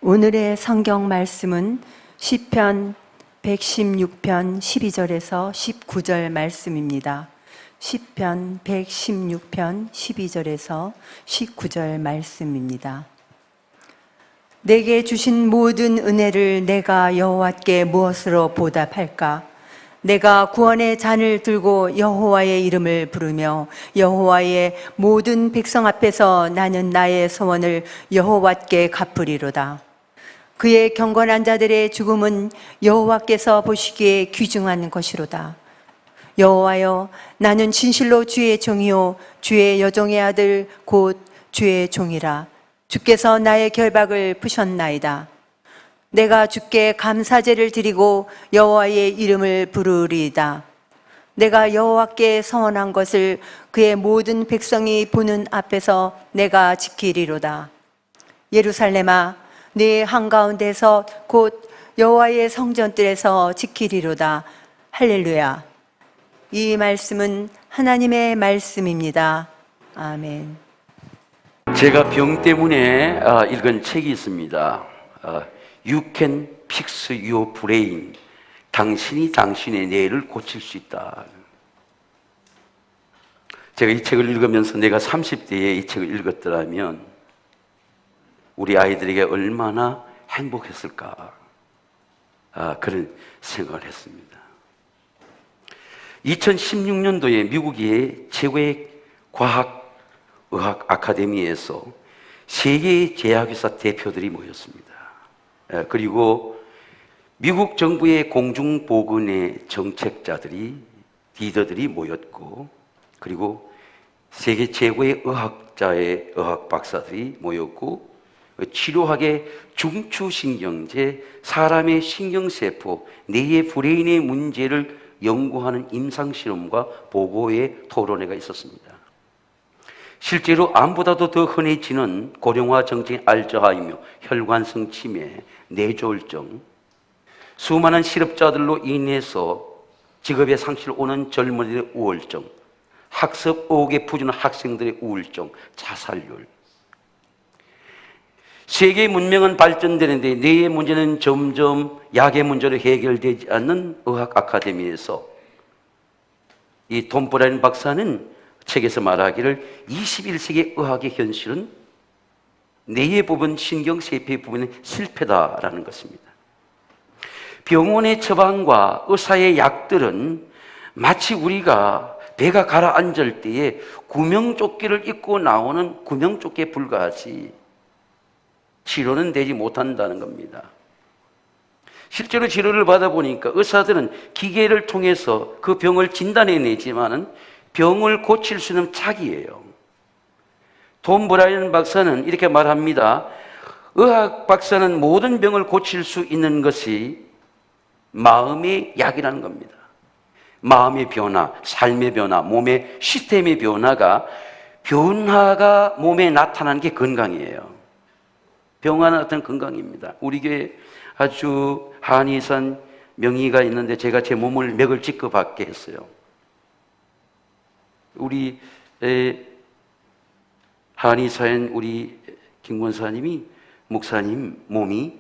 오늘의 성경 말씀은 시편 116편 12절에서 19절 말씀입니다. 시편 116편 12절에서 19절 말씀입니다. 내게 주신 모든 은혜를 내가 여호와께 무엇으로 보답할까? 내가 구원의 잔을 들고 여호와의 이름을 부르며 여호와의 모든 백성 앞에서 나는 나의 소원을 여호와께 갚으리로다. 그의 경건한 자들의 죽음은 여호와께서 보시기에 귀중한 것이로다. 여호와여, 나는 진실로 주의 종이요 주의 여종의 아들 곧 주의 종이라. 주께서 나의 결박을 푸셨나이다. 내가 주께 감사제를 드리고 여호와의 이름을 부르리이다. 내가 여호와께 서원한 것을 그의 모든 백성이 보는 앞에서 내가 지키리로다. 예루살렘아, 네 한가운데서 곧 여호와의 성전들에서 지키리로다. 할렐루야. 이 말씀은 하나님의 말씀입니다. 아멘. 제가 병 때문에 읽은 책이 있습니다. You can fix your brain. 당신이 당신의 뇌를 고칠 수 있다. 제가 이 책을 읽으면서 내가 30대에 이 책을 읽었더라면 우리 아이들에게 얼마나 행복했을까, 그런 생각을 했습니다. 2016년도에 미국의 최고의 과학의학 아카데미에서 세계의 제약회사 대표들이 모였습니다. 그리고 미국 정부의 공중보건의 정책자들이, 리더들이 모였고, 그리고 세계 최고의 의학자의 의학 박사들이 모였고, 치료학의 중추신경제, 사람의 신경세포, 뇌의 브레인의 문제를 연구하는 임상실험과 보고의 토론회가 있었습니다. 실제로 암보다도 더 흔해지는 고령화 정체인 알츠하이머, 혈관성 치매, 뇌졸중, 수많은 실업자들로 인해서 직업의 상실을 오는 젊은이들의 우울증, 학습 의욕에 부진한 학생들의 우울증, 자살률. 세계 문명은 발전되는데 뇌의 문제는 점점 약의 문제로 해결되지 않는 의학 아카데미에서 이 톰 브라이언 박사는 책에서 말하기를 21세기 의학의 현실은 뇌의 부분, 신경세포의 부분은 실패다라는 것입니다. 병원의 처방과 의사의 약들은 마치 우리가 배가 가라앉을 때에 구명조끼를 입고 나오는 구명조끼에 불과하지 치료는 되지 못한다는 겁니다. 실제로 치료를 받아보니까 의사들은 기계를 통해서 그 병을 진단해내지만은 병을 고칠 수 있는 착이에요. 톰 브라이언 박사는 이렇게 말합니다. 의학 박사는 모든 병을 고칠 수 있는 것이 마음의 약이라는 겁니다. 마음의 변화, 삶의 변화, 몸의 시스템의 변화가 몸에 나타나는 게 건강이에요. 병화는 어떤 건강입니다. 우리 교회 아주 한의산 명의가 있는데 제가 제 몸을 맥을 짚어받게 했어요. 우리 한의사인 우리 김 권사님이, 목사님 몸이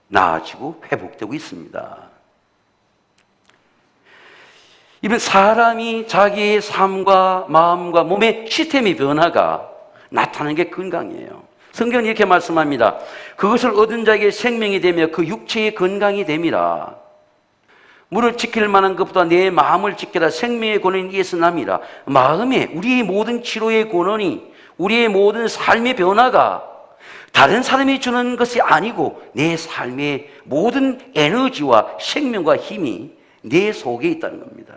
나아지고 회복되고 있습니다. 이런 사람이 자기의 삶과 마음과 몸의 시스템의 변화가 나타나는 게 건강이에요. 성경은 이렇게 말씀합니다. 그것을 얻은 자에게 생명이 되며 그 육체의 건강이 됨이라. 물을 지킬 만한 것보다 내 마음을 지켜라. 생명의 근원인 이에서 남이라. 마음에 우리의 모든 치료의 근원이, 우리의 모든 삶의 변화가 다른 사람이 주는 것이 아니고 내 삶의 모든 에너지와 생명과 힘이 내 속에 있다는 겁니다.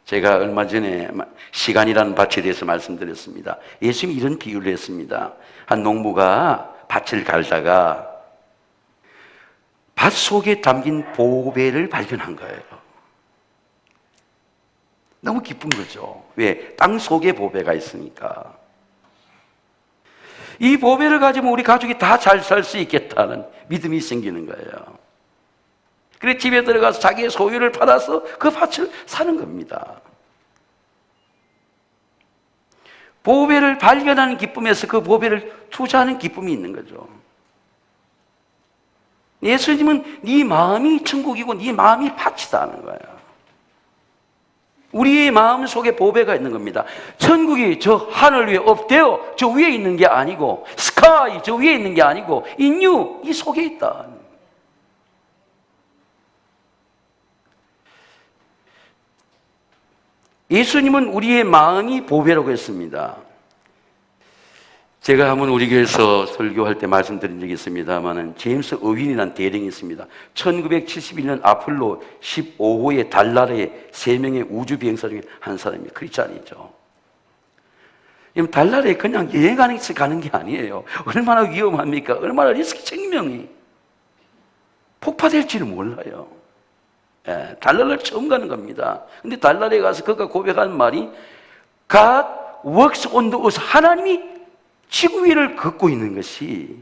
제가 얼마 전에 시간이라는 밭에 대해서 말씀드렸습니다. 예수님이 이런 비유를 했습니다. 한 농부가 밭을 갈다가 밭 속에 담긴 보배를 발견한 거예요. 너무 기쁜 거죠. 왜? 땅 속에 보배가 있으니까. 이 보배를 가지면 우리 가족이 다 잘 살 수 있겠다는 믿음이 생기는 거예요. 그래서 집에 들어가서 자기의 소유를 팔아서 그 밭을 사는 겁니다. 보배를 발견하는 기쁨에서 그 보배를 투자하는 기쁨이 있는 거죠. 예수님은 네 마음이 천국이고 네 마음이 밭이다 하는 거예요. 우리의 마음 속에 보배가 있는 겁니다. 천국이 저 하늘 위에 없대요. 저 위에 있는 게 아니고, 스카이 저 위에 있는 게 아니고, 인유 이 속에 있다. 예수님은 우리의 마음이 보배라고 했습니다. 제가 한번 우리 교회에서 설교할 때 말씀드린 적이 있습니다만은 제임스 어윈이라는 대령이 있습니다. 1971년 아폴로 15호의 달나라의 3명의 우주 비행사 중에 한 사람이 크리스찬이죠. 달나라에 그냥 여행하는 게 아니에요. 얼마나 위험합니까? 얼마나 리스크, 생명이 폭파될지를 몰라요. 달나라를 처음 가는 겁니다. 근데 달나라에 가서 그가 고백한 말이 God works on the earth. 하나님이 지구 위를 걷고 있는 것이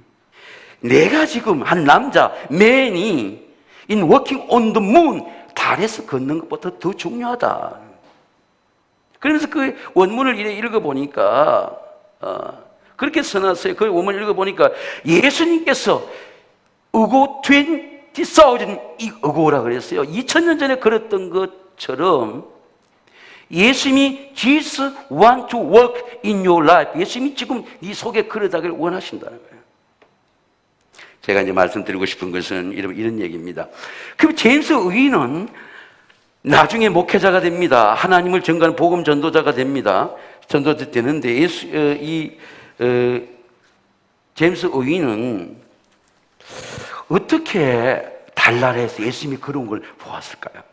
내가 지금 한 남자, man이 in working on the moon, 달에서 걷는 것보다 더 중요하다. 그래서 그 원문을 읽어보니까 그렇게 써놨어요. 그 원문을 읽어보니까 예수님께서 어고 20,000 이 어고라 그랬어요. 2000년 전에 걸었던 것처럼 예수님이 Jesus want to work in your life. 예수님이 지금 네 속에 걸어가길 원하신다는 거예요. 제가 이제 말씀드리고 싶은 것은 이런 얘기입니다. 그럼 제임스 의인은 나중에 목회자가 됩니다. 하나님을 전가하는 복음 전도자가 됩니다. 전도자 되는데 제임스 의인은 어떻게 달나라에서 예수님이 걸어온 걸 보았을까요?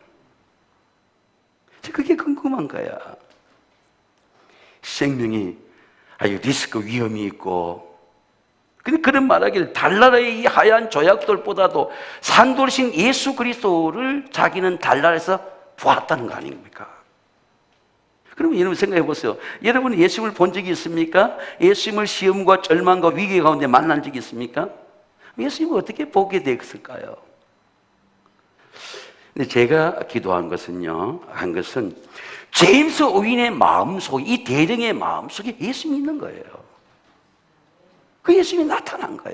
그게 궁금한 거야. 생명이 아주 리스크 위험이 있고, 근데 그런 말하기를 달나라의 이 하얀 조약돌보다도 산돌이신 예수 그리스도를 자기는 달나라에서 보았다는 거 아닙니까? 그러면 여러분 생각해 보세요. 여러분 예수님을 본 적이 있습니까? 예수님을 시험과 절망과 위기 가운데 만난 적이 있습니까? 예수님을 어떻게 보게 됐을까요? 근데 제가 기도한 것은요, 제임스 오윈의 마음속에, 이 대령의 마음속에 예수님이 있는 거예요. 그 예수님이 나타난 거야.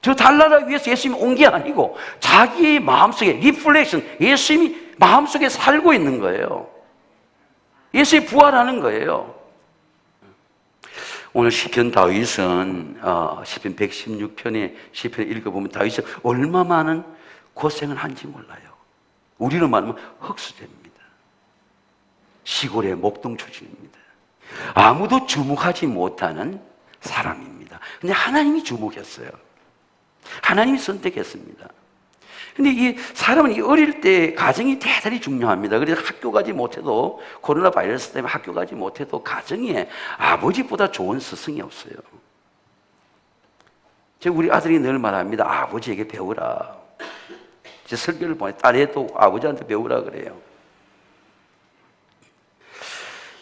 저 달나라 위에서 예수님이 온 게 아니고 자기의 마음속에 리플렉션, 예수님이 마음속에 살고 있는 거예요. 예수님이 부활하는 거예요. 오늘 시편 다윗은 시편 116편의 시편을 읽어보면 다윗은 얼마 많은 고생을 한지 몰라요. 우리로 말하면 흙수저입니다. 시골의 목동 출신입니다. 아무도 주목하지 못하는 사람입니다. 근데 하나님이 주목했어요. 하나님이 선택했습니다. 근데 이 사람은 이 어릴 때 가정이 대단히 중요합니다. 그래서 학교 가지 못해도, 코로나 바이러스 때문에 학교 가지 못해도 가정에 아버지보다 좋은 스승이 없어요. 제가 우리 아들이 늘 말합니다. 아버지에게 배우라. 제 설교를 보내 딸애도 아버지한테 배우라 그래요.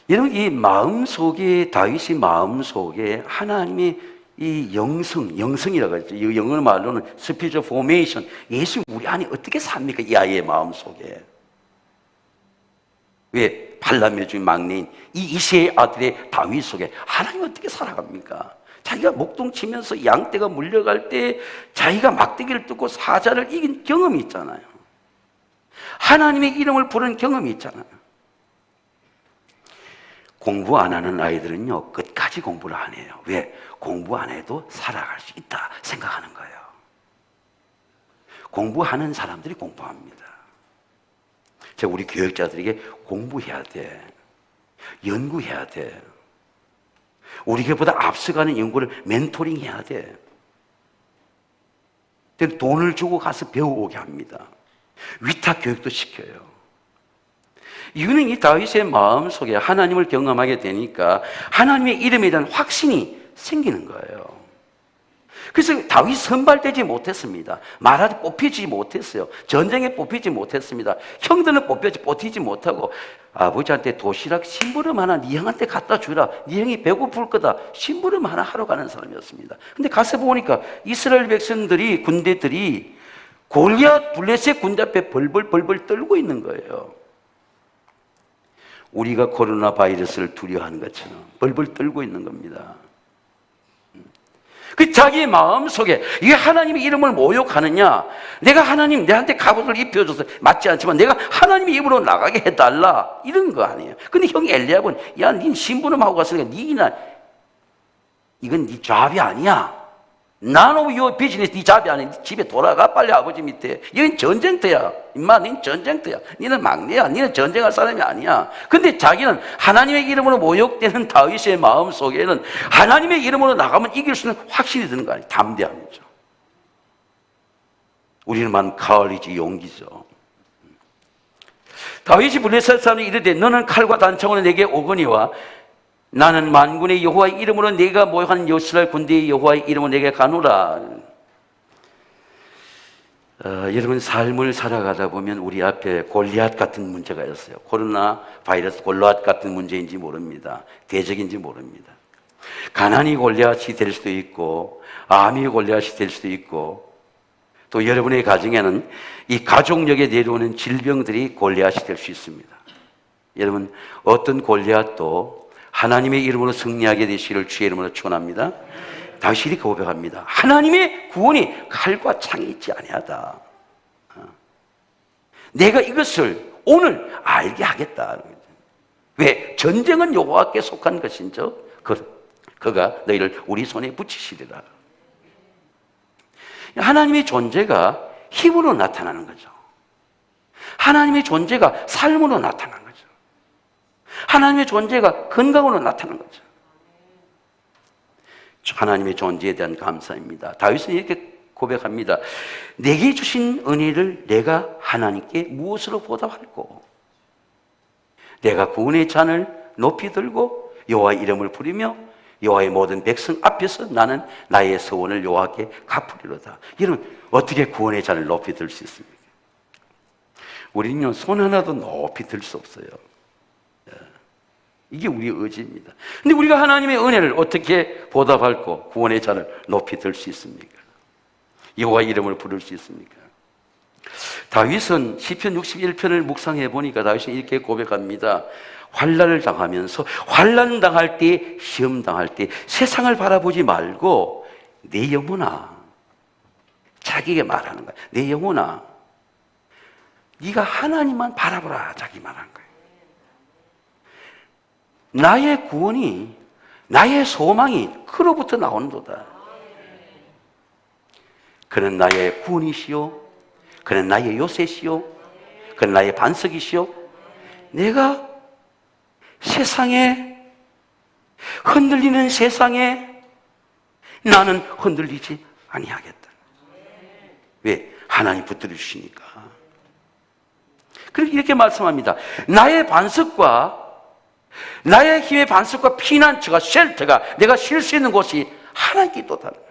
여러분, 이 마음속에, 다윗의 마음속에 하나님의 이 영성이라고 하죠. 이 영어 말로는 spiritual formation. 예수 우리 안에 어떻게 삽니까? 이 아이의 마음속에. 왜? 발람의 중 막내인 이 이새의 아들의 다윗 속에 하나님 어떻게 살아갑니까? 자기가 목동 치면서 양떼가 물려갈 때 자기가 막대기를 뜯고 사자를 이긴 경험이 있잖아요. 하나님의 이름을 부른 경험이 있잖아요. 공부 안 하는 아이들은요, 끝까지 공부를 안 해요. 왜? 공부 안 해도 살아갈 수 있다 생각하는 거예요. 공부하는 사람들이 공부합니다. 제가 우리 교육자들에게 공부해야 돼. 연구해야 돼. 우리보다 앞서가는 연구를 멘토링 해야 돼. 돈을 주고 가서 배워오게 합니다. 위탁 교육도 시켜요. 이유는 이 다윗의 마음속에 하나님을 경험하게 되니까 하나님의 이름에 대한 확신이 생기는 거예요. 그래서 다윗 선발되지 못했습니다. 말하지 뽑히지 못했어요. 전쟁에 뽑히지 못했습니다. 형들은 뽑히지 못하고 아버지한테 도시락 심부름 하나 네 형한테 갖다 주라. 네 형이 배고플 거다. 심부름 하나 하러 가는 사람이었습니다. 근데 가서 보니까 이스라엘 백성들이, 군대들이 골리앗 블레셋 군대 앞에 벌벌 떨고 있는 거예요. 우리가 코로나 바이러스를 두려워하는 것처럼 벌벌 떨고 있는 겁니다. 그 자기의 마음 속에 이게 하나님의 이름을 모욕하느냐, 내가 하나님 내한테 갑옷을 입혀줘서 맞지 않지만 내가 하나님의 입으로 나가게 해달라, 이런 거 아니에요. 근데 형 엘리압은 야, 니 신부름하고 갔으니까 니나 이건 네 잡이 아니야. None of your business. 네 잡이 아니야. 네 집에 돌아가 빨리 아버지 밑에. 이건 전쟁터야. 임마, 너는 전쟁터야. 너는 막내야. 너는 전쟁할 사람이 아니야. 근데 자기는 하나님의 이름으로 모욕되는 다윗의 마음 속에는 하나님의 이름으로 나가면 이길 수 있는 확신이 드는 거 아니에요. 담대함이죠. 우리는 만 가을이지 용기죠. 다윗이 블레셋 사람이 이르되 너는 칼과 단창으로 내게 오거니와 나는 만군의 여호와의 이름으로 내가 모욕한 이스라엘 군대의 여호와의 이름으로 내게 가노라. 여러분, 삶을 살아가다 보면 우리 앞에 골리앗 같은 문제가 있어요. 코로나 바이러스 골리앗 같은 문제인지 모릅니다. 대적인지 모릅니다. 가난이 골리앗이 될 수도 있고 암이 골리앗이 될 수도 있고, 또 여러분의 가정에는 이 가족력에 내려오는 질병들이 골리앗이 될 수 있습니다. 여러분, 어떤 골리앗도 하나님의 이름으로 승리하게 되시기를 주의 이름으로 축원합니다. 다윗이 이렇게 고백합니다. 하나님의 구원이 칼과 창이 있지 아니하다. 내가 이것을 오늘 알게 하겠다. 왜? 전쟁은 여호와께 속한 것인저 그가 너희를 우리 손에 붙이시리라. 하나님의 존재가 힘으로 나타나는 거죠. 하나님의 존재가 삶으로 나타나는 거죠. 하나님의 존재가 건강으로 나타나는 거죠. 하나님의 존재에 대한 감사입니다. 다윗은 이렇게 고백합니다. 내게 주신 은혜를 내가 하나님께 무엇으로 보답할꼬? 내가 구원의 잔을 높이 들고 여호와의 이름을 부리며 여호와의 모든 백성 앞에서 나는 나의 서원을 여호와께 갚으리로다. 여러분, 어떻게 구원의 잔을 높이 들 수 있습니까? 우리는요, 손 하나도 높이 들 수 없어요. 이게 우리의 의지입니다. 근데 우리가 하나님의 은혜를 어떻게 보답할고 구원의 잔을 높이 들 수 있습니까? 여호와의 이름을 부를 수 있습니까? 다윗은 시편 61편을 묵상해 보니까 다윗은 이렇게 고백합니다. 환난을 당하면서, 환난 당할 때, 시험 당할 때 세상을 바라보지 말고 내 영혼아, 자기에게 말하는 거야. 내 영혼아, 네가 하나님만 바라보라. 자기 말하는 거예요. 나의 구원이, 나의 소망이 그로부터 나오는도다. 그는 나의 구원이시오. 그는 나의 요새시오. 그는 나의 반석이시오. 내가 세상에, 흔들리는 세상에 나는 흔들리지 아니하겠다. 왜? 하나님 붙들어 주시니까. 그렇게 이렇게 말씀합니다. 나의 반석과 나의 힘의 반석과 피난처가, 쉘터가, 내가 쉴 수 있는 곳이 하나님께 또 다른 거예요.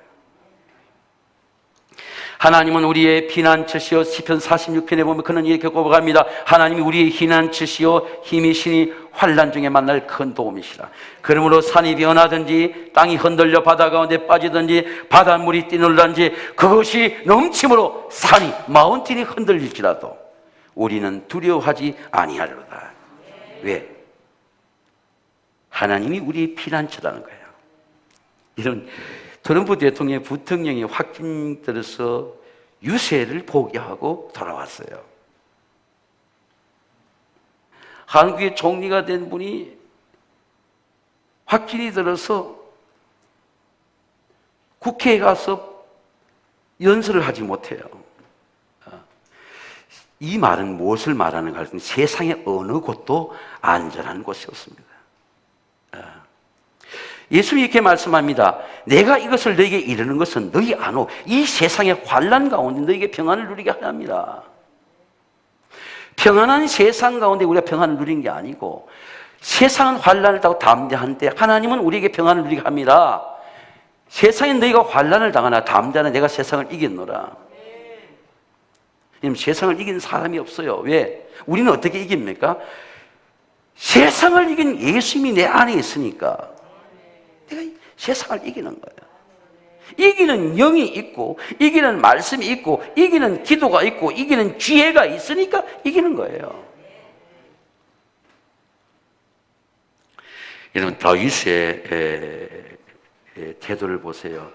하나님은 우리의 피난처시요. 시편 46편에 보면 그는 이렇게 고백합니다. 하나님이 우리의 피난처시요 힘이시니 환난 중에 만날 큰 도움이시라. 그러므로 산이 변하든지 땅이 흔들려 바다 가운데 빠지든지 바닷물이 뛰놀란지 그것이 넘침으로 산이, 마운틴이 흔들릴지라도 우리는 두려워하지 아니하리로다. 왜? 하나님이 우리의 피난처라는 거예요. 이런 트럼프 대통령의 부통령이 확진들어서 유세를 포기하고 돌아왔어요. 한국의 총리가 된 분이 확진이 들어서 국회에 가서 연설을 하지 못해요. 이 말은 무엇을 말하는가 하면 세상의 어느 곳도 안전한 곳이 없습니다. 예수님이 이렇게 말씀합니다. 내가 이것을 너에게 이르는 것은 너희 안오 이 세상의 환난 가운데 너에게 평안을 누리게 하려 합니다. 평안한 세상 가운데 우리가 평안을 누리는 게 아니고 세상은 환난을 당하고 담대한데 하나님은 우리에게 평안을 누리게 합니다. 세상에 너희가 환난을 당하나 담대하나 내가 세상을 이겼노라. 세상을 이긴 사람이 없어요. 왜? 우리는 어떻게 이깁니까? 세상을 이긴 예수님이 내 안에 있으니까 내가 세상을 이기는 거예요. 이기는 영이 있고 이기는 말씀이 있고 이기는 기도가 있고 이기는 지혜가 있으니까 이기는 거예요. 여러분, 다윗의 태도를 보세요.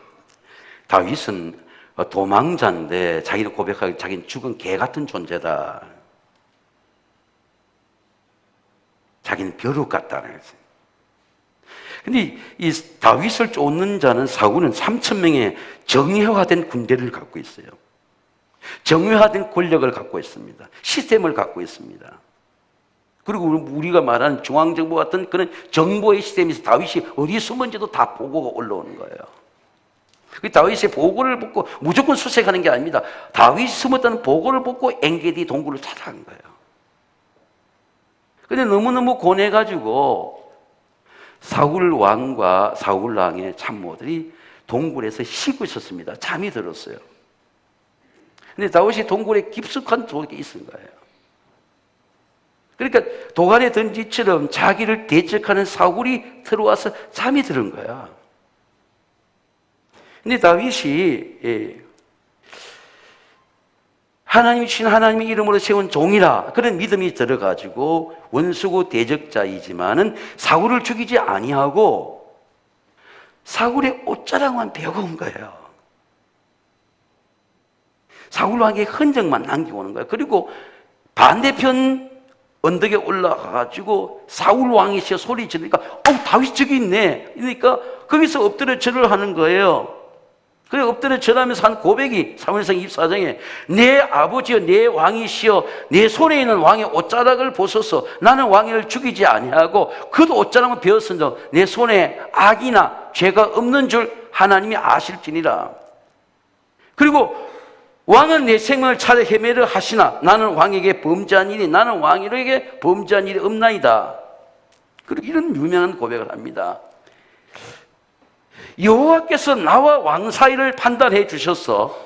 다윗은 도망자인데 자기는 고백하기 자기는 죽은 개 같은 존재다. 자기는 벼룩 같다는 거지. 근데 이 다윗을 쫓는 자는 사울은 3,000명의 정예화된 군대를 갖고 있어요. 정예화된 권력을 갖고 있습니다. 시스템을 갖고 있습니다. 그리고 우리가 말하는 중앙정부 같은 그런 정보의 시스템에서 다윗이 어디에 숨은지도 다 보고가 올라오는 거예요. 그 다윗의 보고를 보고 무조건 수색하는 게 아닙니다. 다윗이 숨었다는 보고를 보고 엔게디 동굴을 찾아간 거예요. 근데 너무너무 고뇌가지고 사울 왕과 사울 왕의 참모들이 동굴에서 쉬고 있었습니다. 잠이 들었어요. 근데 다윗이 동굴에 깊숙한 속에 있은 거예요. 그러니까 도간에 던지처럼 자기를 대적하는 사울이 들어와서 잠이 드는 거야. 근데 다윗이 하나님이 주신 하나님의 이름으로 세운 종이라 그런 믿음이 들어가지고 원수고 대적자이지만은 사울을 죽이지 아니하고 사울의 옷자락만 베어온 거예요. 사울 왕의 흔적만 남기고 오는 거예요. 그리고 반대편 언덕에 올라가가지고 사울 왕이 소리 지르니까 다윗 저기 있네. 그러니까 거기서 엎드려 절을 하는 거예요. 그래 엎드려 절하면서 한 고백이 사무엘상 24장에 내 아버지여 내 왕이시여 내 손에 있는 왕의 옷자락을 보소서. 나는 왕을 죽이지 아니하고 그도 옷자락을 베었으며 내 손에 악이나 죄가 없는 줄 하나님이 아실지니라. 그리고 왕은 내 생명을 찾아 헤매려 하시나 나는 왕에게 범죄한 일이 나는 왕에게 범죄한 일이 없나이다. 그리고 이런 유명한 고백을 합니다. 여호와께서 나와 왕 사이를 판단해 주셔서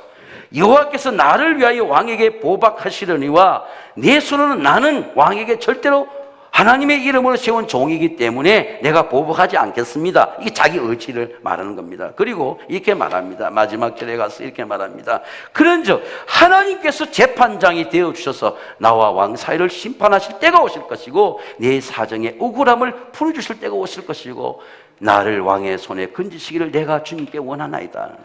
여호와께서 나를 위하여 왕에게 보박하시려니와 내 손으로는 나는 왕에게 절대로 하나님의 이름으로 세운 종이기 때문에 내가 보복하지 않겠습니다. 이게 자기 의지를 말하는 겁니다. 그리고 이렇게 말합니다. 마지막 절에 가서 이렇게 말합니다. 그런즉 하나님께서 재판장이 되어주셔서 나와 왕 사이를 심판하실 때가 오실 것이고 내 사정의 억울함을 풀어주실 때가 오실 것이고 나를 왕의 손에 건지시기를 내가 주님께 원하나이다.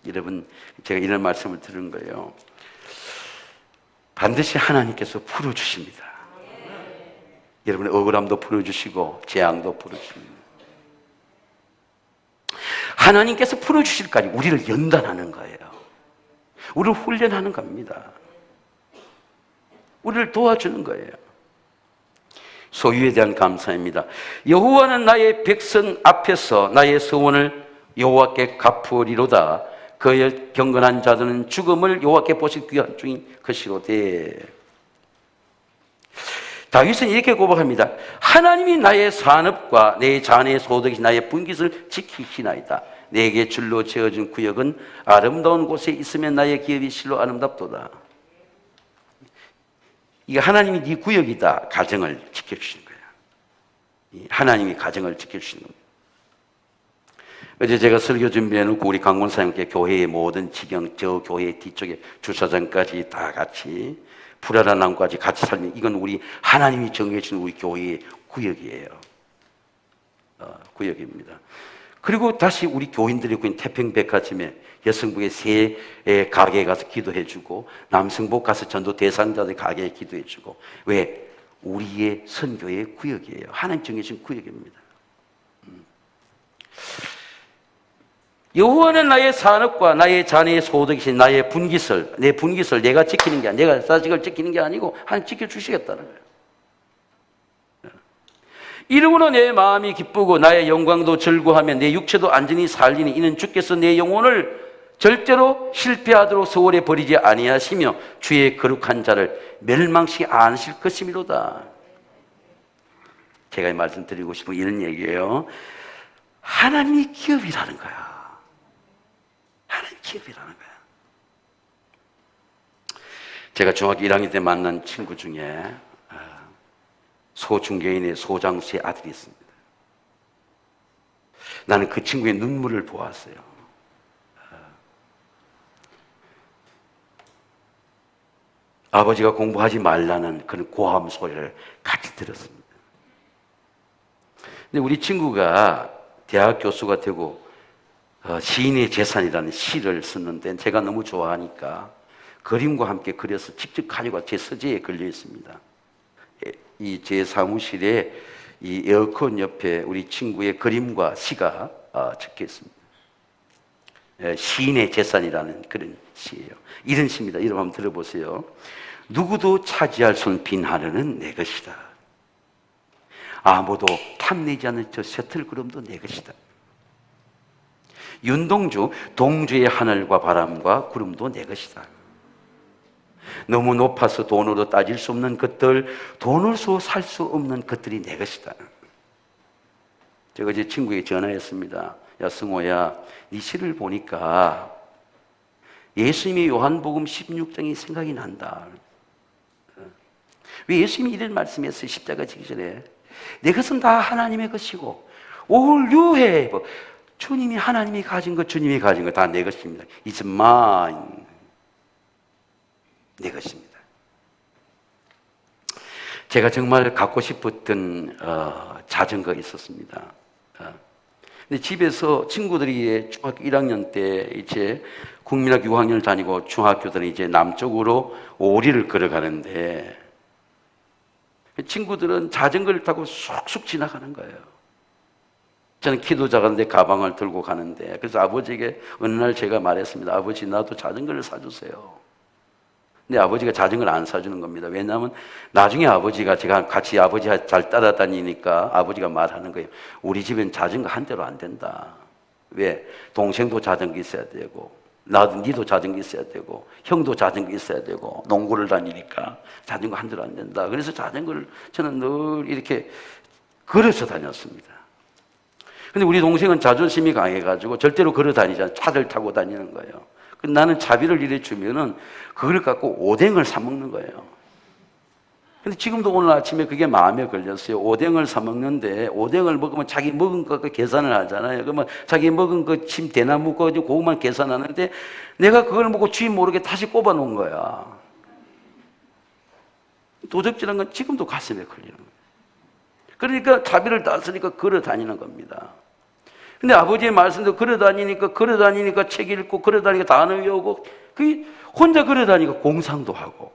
여러분, 제가 이런 말씀을 들은 거예요. 반드시 하나님께서 풀어주십니다. 여러분의 억울함도 풀어주시고 재앙도 풀어주십니다. 하나님께서 풀어주실까지 우리를 연단하는 거예요. 우리를 훈련하는 겁니다. 우리를 도와주는 거예요. 소유에 대한 감사입니다. 여호와는 나의 백성 앞에서 나의 서원을 여호와께 갚으리로다. 그의 경건한 자들은 죽음을 여호와께 보실 귀한 중인 것이로되. 다윗은 이렇게 고백합니다. 하나님이 나의 산업과 내 자녀의 소득이 나의 분깃을 지키시나이다. 내게 줄로 지어준 구역은 아름다운 곳에 있으면 나의 기업이 실로 아름답도다. 이게 하나님이 네 구역이다. 가정을 지켜주시는 거예요. 하나님이 가정을 지켜주시는 겁니다. 어제 제가 설교 준비해놓고 우리 강권사님께 교회의 모든 지경, 저 교회 뒤쪽에 주차장까지 다 같이 불안한 나무까지 같이 살면 이건 우리 하나님이 정해 주신 우리 교회의 구역이에요. 구역입니다. 그리고 다시 우리 교인들이 있는 태평백화점에 여성복의 세 가게에 가서 기도해주고 남성복 가서 전도 대상자들 가게에 기도해주고. 왜? 우리의 선교의 구역이에요. 하나님 정해진 구역입니다. 여호와는 나의 산업과 나의 자녀의 소득이신 나의 분깃을, 내 분깃을 내가 지키는 게 아니라 내가 사직을 지키는 게 아니고 하나님 지켜주시겠다는 거예요. 이름으로 내 마음이 기쁘고 나의 영광도 즐거워하며 내 육체도 안전히 살리니 이는 주께서 내 영혼을 절대로 실패하도록 소홀히 버리지 아니하시며 주의 거룩한 자를 멸망시 않으실 것이미로다. 제가 말씀드리고 싶은 이런 얘기예요. 하나님이 기업이라는 거야. 하나님 기업이라는 거야. 제가 중학교 1학년 때 만난 친구 중에 소중개인의 소장수의 아들이 있습니다. 나는 그 친구의 눈물을 보았어요. 아버지가 공부하지 말라는 그런 고함 소리를 같이 들었습니다. 근데 우리 친구가 대학 교수가 되고 시인의 재산이라는 시를 썼는데 제가 너무 좋아하니까 그림과 함께 그려서 직접 가지고 제 서재에 걸려 있습니다. 이 제 사무실에 이 에어컨 옆에 우리 친구의 그림과 시가 적혀 있습니다. 시인의 재산이라는 그런 시예요. 이런 시입니다. 이름 한번 들어보세요. 누구도 차지할 수 없는 빈 하늘은 내 것이다. 아무도 탐내지 않는 저 셔틀구름도 내 것이다. 윤동주, 동주의 하늘과 바람과 구름도 내 것이다. 너무 높아서 돈으로 따질 수 없는 것들, 돈을 써 살 수 없는 것들이 내 것이다. 제가 제 친구에게 전화했습니다. 야, 승호야, 네 시를 보니까 예수님의 요한복음 16장이 생각이 난다. 왜 예수님이 이런 말씀했어요? 십자가 지기 전에 내 것은 다 하나님의 것이고 all you have, 주님이 하나님이 가진 것, 주님이 가진 것 다 내 것입니다. It's mine. 내 것입니다. 제가 정말 갖고 싶었던 자전거가 있었습니다. 근데 집에서 친구들이 중학교 1학년 때 이제 국민학교 6학년을 다니고 중학교들은 이제 남쪽으로 오리를 걸어가는데 친구들은 자전거를 타고 쑥쑥 지나가는 거예요. 저는 키도 작은데 가방을 들고 가는데, 그래서 아버지에게 어느 날 제가 말했습니다. 아버지, 나도 자전거를 사주세요. 근데 아버지가 자전거를 안 사주는 겁니다. 왜냐하면 나중에 아버지가, 제가 같이 아버지 잘 따라다니니까 아버지가 말하는 거예요. 우리 집엔 자전거 한 대로 안 된다. 왜? 동생도 자전거 있어야 되고, 나도, 니도 자전거 있어야 되고, 형도 자전거 있어야 되고, 농구를 다니니까 자전거 한 대로 안 된다. 그래서 자전거를 저는 늘 이렇게 걸어서 다녔습니다. 근데 우리 동생은 자존심이 강해가지고 절대로 걸어 다니잖아요. 차를 타고 다니는 거예요. 나는 자비를 이래 주면은 그걸 갖고 오뎅을 사 먹는 거예요. 근데 지금도 오늘 아침에 그게 마음에 걸렸어요. 오뎅을 사 먹는데 오뎅을 먹으면 자기 먹은 거 계산을 하잖아요. 그러면 자기 먹은 거 침 대나무 거 그것만 계산하는데 내가 그걸 먹고 주인 모르게 다시 꼽아 놓은 거야. 도적질한 건 지금도 가슴에 걸리는 거예요. 그러니까 자비를 다스리니까 걸어 다니는 겁니다. 근데 아버지의 말씀도 걸어 다니니까 책 읽고 걸어 다니니까 단어 외우고 그 혼자 걸어 다니니까 공상도 하고,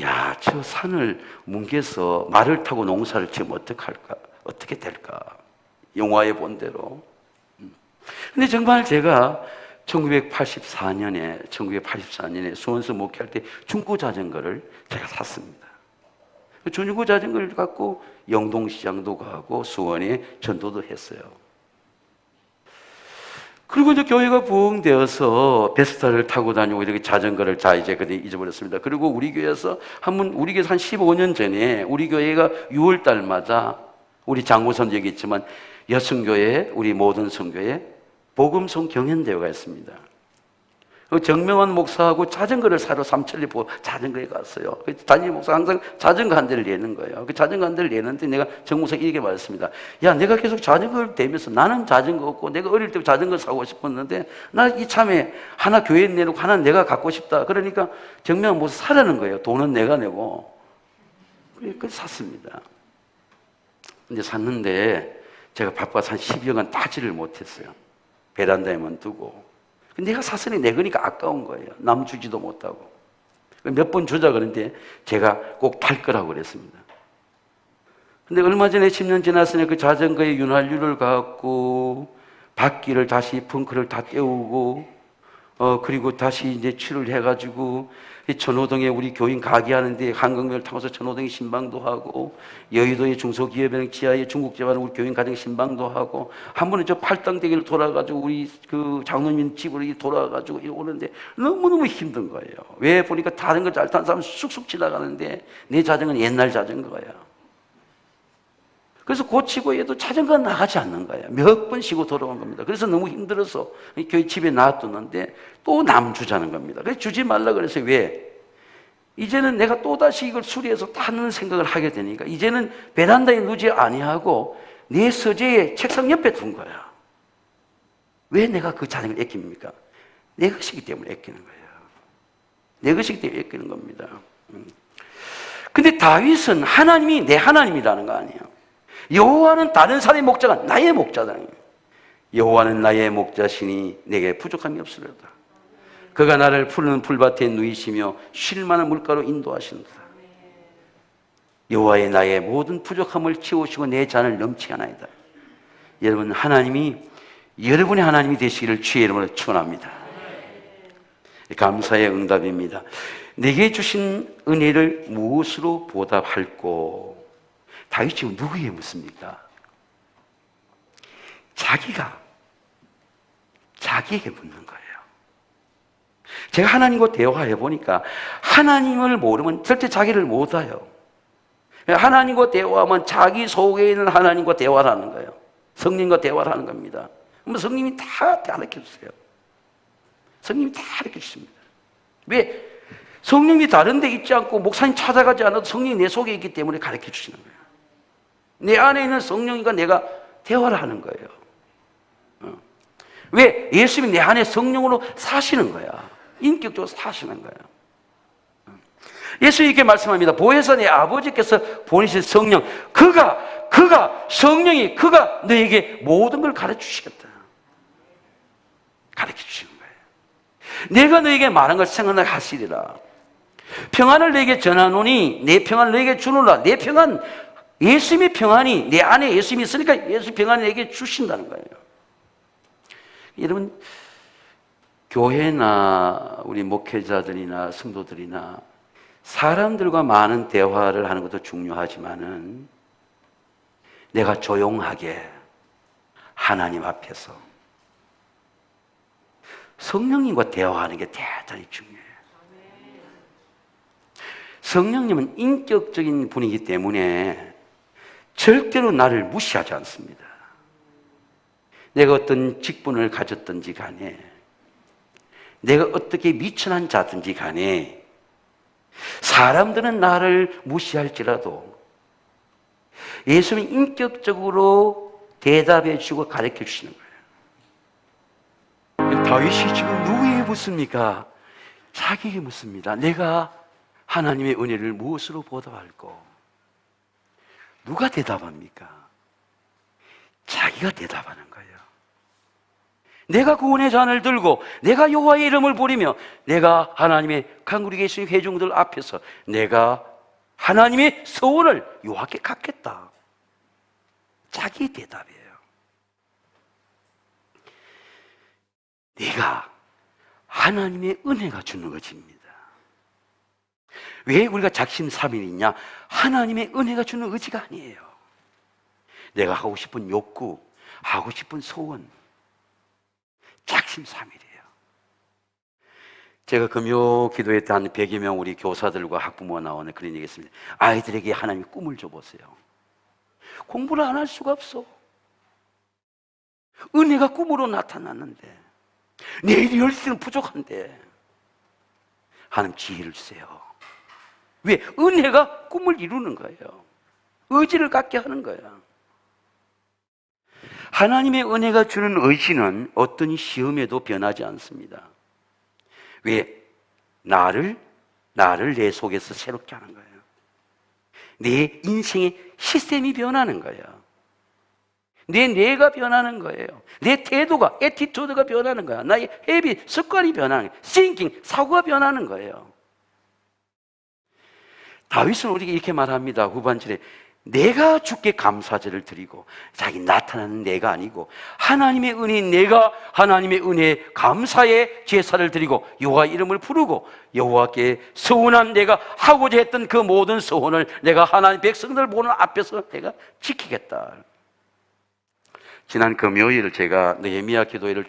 야, 저 산을 뭉개서 말을 타고 농사를 지으면 어떡할까? 어떻게 될까? 영화에 본 대로. 근데 정말 제가 1984년에 수원서 목회할 때 중고 자전거를 제가 샀습니다. 중고 자전거를 갖고 영동시장도 가고 수원에 전도도 했어요. 그리고 이제 교회가 부흥되어서 베스타를 타고 다니고 이렇게 자전거를 다 이제 그때 잊어버렸습니다. 그리고 우리 교회에서 한 15년 전에 우리 교회가 6월 달마다 우리 장로선 얘기했지만 여성교회, 우리 모든 성교회 복음송 경연대회가 있습니다. 정명환 목사하고 자전거를 사러 삼천리 보고 자전거에 갔어요. 담임 목사 항상 자전거 한 대를 내는 거예요. 그 자전거 한 대를 내는데 내가 정 목사에게 이렇게 말했습니다. 야, 내가 계속 자전거를 대면서 나는 자전거 없고 내가 어릴 때 자전거 사고 싶었는데 나 이참에 하나 교회에 내놓고 하나 내가 갖고 싶다. 그러니까 정명환 목사 사라는 거예요. 돈은 내가 내고. 그래서 샀습니다. 근데 샀는데 제가 바빠서 한 12여간 타지를 못했어요. 베란다에만 두고. 내가 샀으니 내 거니까 아까운 거예요. 남 주지도 못하고. 몇 번 주자 그러는데 제가 꼭 탈 거라고 그랬습니다. 근데 얼마 전에 10년 지났으니 그 자전거에 윤활유를 갖고 바퀴를 다시 펑크를 다 떼우고 그리고 다시 이제 칠을 해가지고 천호동에 우리 교인 가게 하는데 한강변을 타고서 천호동에 신방도 하고 여의도의 중소기업은행 지하에 중국집하는 우리 교인 가정 신방도 하고 한 번은 저 팔당대기를 돌아가지고 우리 그 장로님 집으로 돌아가지고 오는데 너무너무 힘든 거예요. 왜? 보니까 다른 거 잘 타는 사람은 쑥쑥 지나가는데 내 자전거는 옛날 자전거야. 그래서 고치고 해도 자전거가 나가지 않는 거예요. 몇 번 쉬고 돌아온 겁니다. 그래서 너무 힘들어서 교회 집에 놔두는데 또 남 주자는 겁니다. 그래서 주지 말라 그래서 왜? 이제는 내가 또다시 이걸 수리해서 타는 생각을 하게 되니까 이제는 베란다에 누지 아니하고 내 서재에 책상 옆에 둔 거야. 왜 내가 그 자전거를 아낍니까? 내 것이기 때문에 아끼는 거예요. 내 것이기 때문에 아끼는 겁니다. 근데 다윗은 하나님이 내 하나님이라는 거 아니에요. 여호와는 다른 사람의 목자가 나의 목자다. 여호와는 나의 목자시니 내게 부족함이 없으리로다. 그가 나를 푸르는 풀밭에 누이시며 쉴 만한 물가로 인도하시는도다. 여호와의 나의 모든 부족함을 채우시고 내 잔을 넘치게 하나이다. 여러분, 여러분의 하나님이 되시기를 주의 이름으로 축원합니다. 감사의 응답입니다. 내게 주신 은혜를 무엇으로 보답할꼬? 다윗이 지금 누구에게 묻습니까? 자기에게 묻는 거예요. 제가 하나님과 대화해 보니까 하나님을 모르면 절대 자기를 못 알아요. 하나님과 대화하면 자기 속에 있는 하나님과 대화를 하는 거예요. 성령과 대화를 하는 겁니다. 성령이 다 가르쳐 주세요. 성령이 다 가르쳐 주십니다. 왜? 성령이 다른 데 있지 않고 목사님 찾아가지 않아도 성령이 내 속에 있기 때문에 가르쳐 주시는 거예요. 내 안에 있는 성령과 내가 대화를 하는 거예요. 왜? 예수님이 내 안에 성령으로 사시는 거야. 인격적으로 사시는 거예요. 예수 이렇게 말씀합니다. 보혜사 내 아버지께서 보내신 성령, 성령이 너에게 모든 걸 가르쳐 주시겠다. 가르쳐 주시는 거예요. 내가 너에게 많은 걸 생각나게 하시리라. 평안을 너에게 전하노니 내 평안을 너에게 주노라. 내 평안, 예수님의 평안이 내 안에 예수님이 있으니까 예수 평안을 내게 주신다는 거예요. 여러분, 교회나 우리 목회자들이나 성도들이나 사람들과 많은 대화를 하는 것도 중요하지만은 내가 조용하게 하나님 앞에서 성령님과 대화하는 게 대단히 중요해요. 성령님은 인격적인 분이기 때문에 절대로 나를 무시하지 않습니다. 내가 어떤 직분을 가졌든지 간에, 내가 어떻게 미천한 자든지 간에, 사람들은 나를 무시할지라도 예수님이 인격적으로 대답해 주고 가르쳐 주시는 거예요. 다윗이 지금 누구에게 묻습니까? 자기에게 묻습니다. 내가 하나님의 은혜를 무엇으로 보답할꼬? 누가 대답합니까? 자기가 대답하는 거예요. 내가 구원의 잔을 들고 내가 여호와의 이름을 부리며 내가 하나님의 강구리 계신 회중들 앞에서 내가 하나님의 서원을 여호와께 갚겠다. 자기 대답이에요. 내가 하나님의 은혜가 주는 것입니다. 왜 우리가 작심삼일이냐? 하나님의 은혜가 주는 의지가 아니에요. 내가 하고 싶은 욕구, 하고 싶은 소원, 작심삼일이에요. 제가 금요 기도회 때 한 100여 명 우리 교사들과 학부모가 나오는 그런 얘기 했습니다. 아이들에게 하나님이 꿈을 줘보세요. 공부를 안 할 수가 없어. 은혜가 꿈으로 나타났는데 내일이 열심히 부족한데 하나님 지혜를 주세요. 왜? 은혜가 꿈을 이루는 거예요. 의지를 갖게 하는 거예요. 하나님의 은혜가 주는 의지는 어떤 시험에도 변하지 않습니다. 왜? 나를 내 속에서 새롭게 하는 거예요. 내 인생의 시스템이 변하는 거예요. 뇌가 변하는 거예요. 내 태도가, 애티튜드가 변하는 거야. 나의 헤비, 습관이 변하는 거예요. thinking, 사고가 변하는 거예요. 다윗은 우리에게 이렇게 말합니다. 후반절에 내가 주께 감사제를 드리고, 자기 나타나는 내가 아니고 하나님의 은혜인 내가 하나님의 은혜에 감사의 제사를 드리고 여호와 이름을 부르고 여호와께 서원한 내가 하고자 했던 그 모든 서원을 내가 하나님 백성들 보는 앞에서 내가 지키겠다. 지난 금요일 제가 느헤미야 기도회를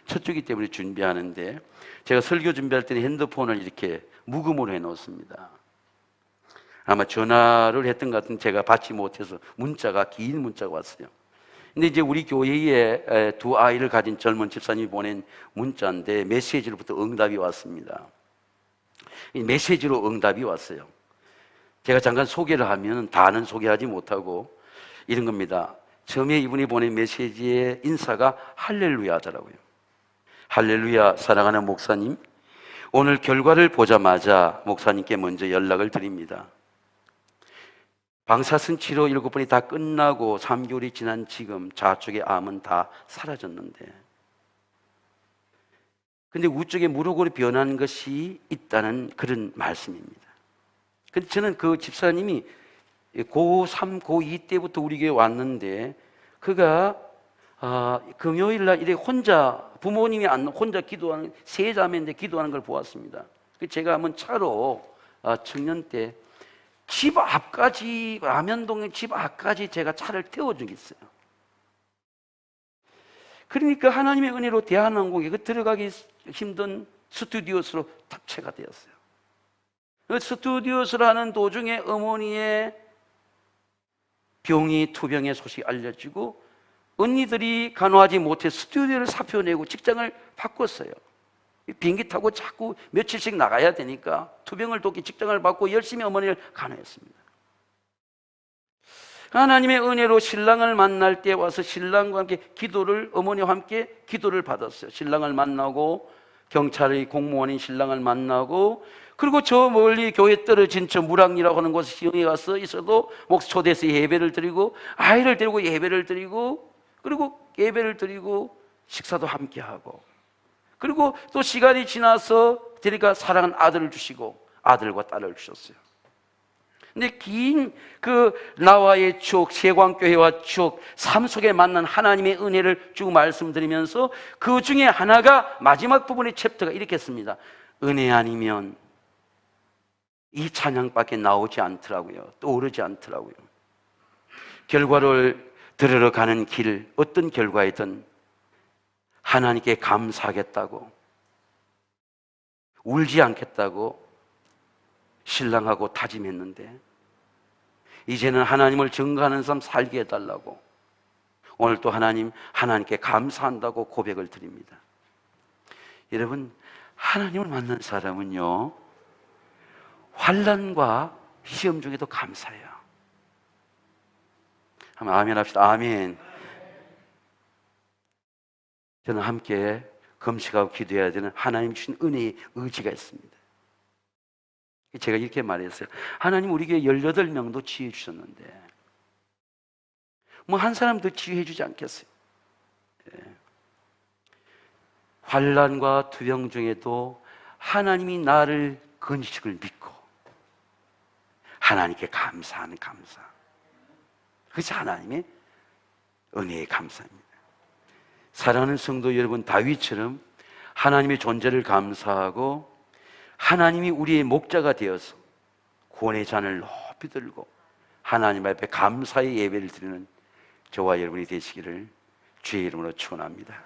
첫 주기 때문에 준비하는데, 제가 설교 준비할 때는 핸드폰을 이렇게 묵음으로 해놓습니다. 아마 전화를 했던 것 같은 제가 받지 못해서 긴 문자가 왔어요. 근데 이제 우리 교회에 두 아이를 가진 젊은 집사님이 보낸 문자인데 메시지로부터 응답이 왔습니다. 메시지로 응답이 왔어요. 제가 잠깐 소개를 하면 다는 소개하지 못하고 이런 겁니다. 처음에 이분이 보낸 메시지의 인사가 할렐루야더라고요. 할렐루야, 사랑하는 목사님, 오늘 결과를 보자마자 목사님께 먼저 연락을 드립니다. 방사선 치료 7번이 다 끝나고 3개월이 지난 지금 좌쪽의 암은 다 사라졌는데, 근데 우쪽에 무릎으로 변한 것이 있다는 그런 말씀입니다. 근데 저는 그 집사님이 고3, 고2 때부터 우리 교회 왔는데, 그가 금요일 날 이렇게 혼자, 부모님이 혼자 기도하는, 세 자매인데 기도하는 걸 보았습니다. 제가 한번 차로 청년 때 집 앞까지, 라면동의 집 앞까지 제가 차를 태워준 게 있어요. 그러니까 하나님의 은혜로 대한항공에 그 들어가기 힘든 스튜디오스로 탑재가 되었어요. 그 스튜디오스를 하는 도중에 어머니의 병이, 투병의 소식이 알려지고, 언니들이 간호하지 못해 스튜디오를 사표내고 직장을 바꿨어요. 비행기 타고 자꾸 며칠씩 나가야 되니까 투병을 돕기 직장을 받고 열심히 어머니를 간호했습니다. 하나님의 은혜로 신랑을 만날 때 와서 신랑과 함께 어머니와 함께 기도를 받았어요. 신랑을 만나고, 경찰의 공무원인 신랑을 만나고, 그리고 저 멀리 교회 떨어진 저 무랑리라고 하는 곳에 시흥에 가서 있어도 목사 초대해서 예배를 드리고, 아이를 데리고 예배를 드리고, 그리고 예배를 드리고 식사도 함께 하고, 그리고 또 시간이 지나서 그러니까 사랑하는 아들을 주시고 아들과 딸을 주셨어요. 근데 긴 그 나와의 추억, 세광교회와 추억, 삶 속에 만난 하나님의 은혜를 쭉 말씀드리면서 그 중에 하나가 마지막 부분의 챕터가 이렇게 씁니다. 은혜 아니면 이 찬양밖에 나오지 않더라고요. 떠오르지 않더라고요. 결과를 들으러 가는 길, 어떤 결과이든 하나님께 감사하겠다고, 울지 않겠다고 신랑하고 다짐했는데, 이제는 하나님을 증거하는 삶 살게 해달라고 오늘 또 하나님께 감사한다고 고백을 드립니다. 여러분, 하나님을 만난 사람은요, 환난과 시험 중에도 감사해요. 한번 아멘 합시다. 아멘. 저는 함께 금식하고 기도해야 되는 하나님 주신 은혜의 의지가 있습니다. 제가 이렇게 말했어요. 하나님 우리 교회 18명도 지혜해 주셨는데 뭐 한 사람 더 지혜해 주지 않겠어요? 환난과 투병 중에도 하나님이 나를 건지식을 믿고 하나님께 감사하는 감사, 그것이 하나님의 은혜의 감사입니다. 사랑하는 성도 여러분, 다윗처럼 하나님의 존재를 감사하고 하나님이 우리의 목자가 되어서 구원의 잔을 높이 들고 하나님 앞에 감사의 예배를 드리는 저와 여러분이 되시기를 주의 이름으로 축원합니다.